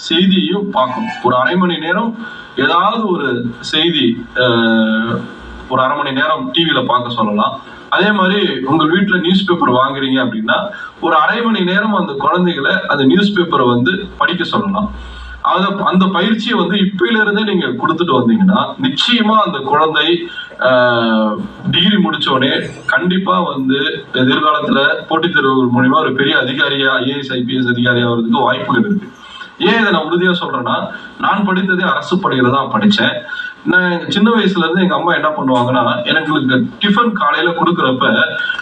செய்தியையும் பார்க்கணும். ஒரு அரை மணி நேரம் ஏதாவது ஒரு செய்தி ஒரு அரை மணி நேரம் டிவியில பார்க்க சொல்லலாம். அதே மாதிரி உங்க வீட்டுல நியூஸ் பேப்பர் வாங்குறீங்க அப்படின்னா ஒரு அரை மணி நேரம் அந்த குழந்தைகளை அந்த நியூஸ் பேப்பரை படிக்க சொல்லலாம். அந்த பயிற்சியை இப்பயில இருந்தே நீங்க கொடுத்துட்டு வந்தீங்கன்னா நிச்சயமா அந்த குழந்தை டிகிரி முடிச்சோடனே கண்டிப்பா எதிர்காலத்துல போட்டித் தேர்வுகள் மூலியமா ஒரு பெரிய அதிகாரியா ஐஏஎஸ் ஐபிஎஸ் அதிகாரியா வர்றதுக்கு வாய்ப்புகள் இருக்கு. ஏன் இதை நான் உறுதியா சொல்றேன்னா, நான் படித்ததே அரசு பள்ளியில தான் படிச்சேன். நான் சின்ன வயசுல இருந்து எங்க அம்மா என்ன பண்ணுவாங்கன்னா, எனக்கு டிஃபன் காலையில கொடுக்குறப்ப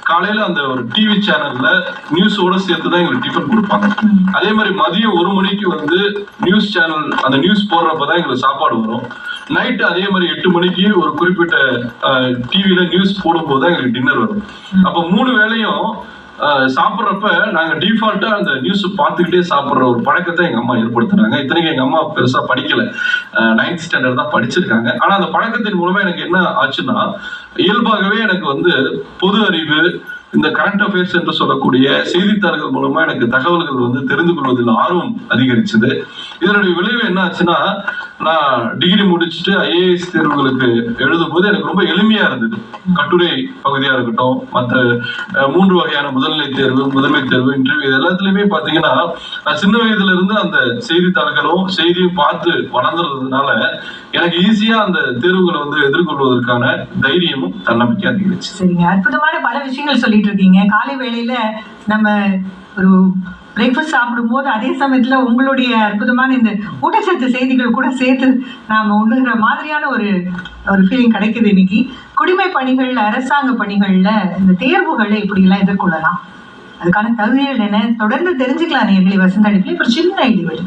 காலையில அந்த ஒரு டிவி சேனல்ல நியூஸோட சேர்த்துதான் எங்களுக்கு டிஃபன் கொடுப்பாங்க. அதே மாதிரி மதியம் 1 மணிக்கு நியூஸ் சேனல் அந்த நியூஸ் போடுறப்பதான் எங்களுக்கு சாப்பாடு வரும். நைட்டு அதே மாதிரி 8 மணிக்கு ஒரு குறிப்பிட்ட டிவில நியூஸ் போடும்போது தான் எங்களுக்கு டின்னர் வரும். அப்ப 3 வேளையும் சாப்பிட்றப்ப நாங்க டிஃபால்ட்டா அந்த நியூஸ் பார்த்துக்கிட்டே சாப்பிடுற ஒரு பழக்கத்தை எங்க அம்மா ஏற்படுத்தினாங்க. இத்தனைக்கு எங்க அம்மா பெருசா படிக்கல, 9th ஸ்டாண்டர்ட் தான் படிச்சிருக்காங்க. ஆனா அந்த பழக்கத்தின் மூலமா எனக்கு என்ன ஆச்சுன்னா, இயல்பாகவே எனக்கு பொது அறிவு, இந்த கரண்ட் அஃபேர்ஸ் என்று சொல்லக்கூடிய செய்தித்தாள்கள் மூலமா எனக்கு தகவல்கள் தெரிந்து கொள்வதில் ஆர்வம் அதிகரிச்சது. இதனுடைய விளைவு என்ன ஆச்சுன்னா, நான் டிகிரி முடிச்சுட்டு ஐஏஎஸ் தேர்வுகளுக்கு எழுதும் போது எனக்கு ரொம்ப எளிமையா இருந்தது. கட்டுரை பகுதியா இருக்கட்டும், மற்ற 3 வகையான முதல்நிலை தேர்வு, முதன்மை தேர்வு, இன்டர்வியூ இது எல்லாத்துலயுமே பாத்தீங்கன்னா நான் சின்ன வயதுல இருந்து அந்த செய்தித்தாள்களும் செய்தியும் பார்த்து வளர்ந்துறதுனால எனக்கு ஈஸியா அந்த தேர்வுகளை எதிர்கொள்வதற்கான தைரியமும் தன்னம்பிக்கை அதிகரிச்சு. சரிங்க, அற்புதமான பல விஷயங்கள் சொல்லிட்டு இருக்கீங்க. காலை வேளையில நம்ம ஒரு பிரேக்ஃபாஸ்ட் சாப்பிடும்போது அதே சமயத்துல உங்களுடைய அற்புதமான இந்த ஊட்டச்சத்து செய்திகள் கூட சேர்த்து நாம உண்ணுகிற மாதிரியான ஒரு ஃபீலிங் கிடைக்குது. இன்னைக்கு குடிமை பணிகள்ல, அரசாங்க பணிகள்ல இந்த தேர்வுகளை எப்படி எல்லாம் எதிர்கொள்ளலாம், அதுக்கான தகுதிகள் என்ன, தொடர்ந்து தெரிஞ்சுக்கலாம் நேயர்களே. வசந்த அடிப்பில் ஒரு சின்ன இடைவெளி.